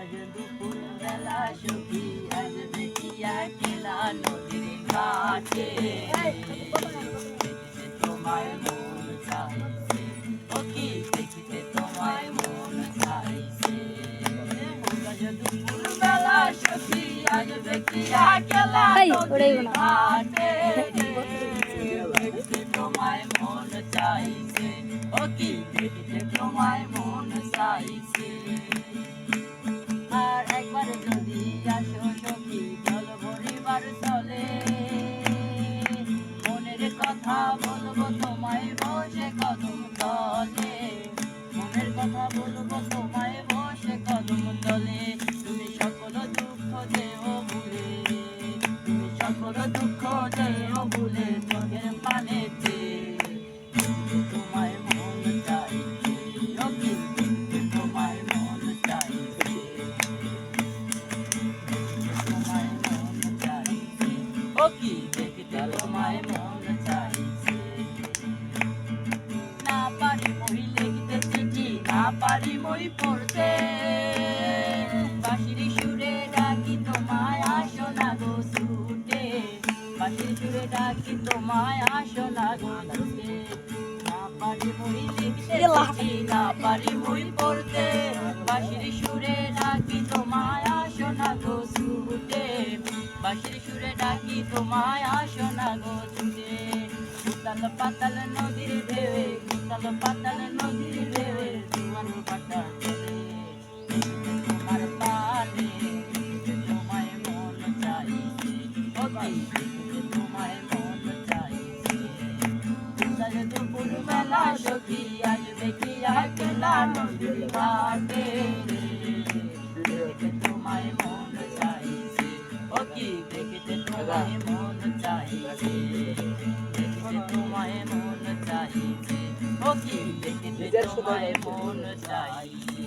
দুপুর বেলা সখী আসবে কি একলা নদীর ঘাটে দেখিতে তোমায় মন চাইছে ও কি দেখিতে তোমায় মন চাইছে দুপুর বেলা সখী আসবে কি একলা নদীর ঘাটে দেখিতে তোমায় মন চাইছে ও কি দেখিতে তোমায় মন চাইছে আর একবার যদি আসো সখী জল ভরিবার চলে মনের কথা বলবো তোমায় বসে কদম তলে মনের কথা বলবো তোমায় বসে কদম তলে তুমি সকল দুঃখ দেও ভুলে তুমি সকল দুঃখ দেও ভুলে চোখের পানেতে তোমায় মন চাইছে ও কি তোমায় মন চাইছে তোমায় মন চাইছে ও কি দেখিতে তোমায় মন চাইছে না পারি মই লিখতে চিঠি না পারি মই পড়তে বাঁশির সুরে ডাকি তোমায় আসো না গো ছুটে বাঁশির সুরে ডাকি তোমায় আসো না গো ছুটে না পারি মই লিখতে চিঠি না পারি মই পড়তে বাঁশির সুরে ডাকি তোমায় আসো না গো ছুটে বাঁশির সুরে ডাকি তোমায় আসো না গো ছুটে উতাল পাতাল নদীর ঢেউয়ে উতাল পাতাল নদীর ঢেউয়ে জোয়ার ভাটা চলে তোমার পানে তোমায় মন চাইছে ও কি তোমায় মন চাইছে উতাল দুপুর বেলা সখী আসবে কি একলা নদীর ঘাটে দেখিতে তোমায় মন চাইছে ও কি দেখিতে তোমায় মন চাইছে দেখিতে তোমায় মন চাইছে ও কি দেখিতে তোমায় মন চাইছে।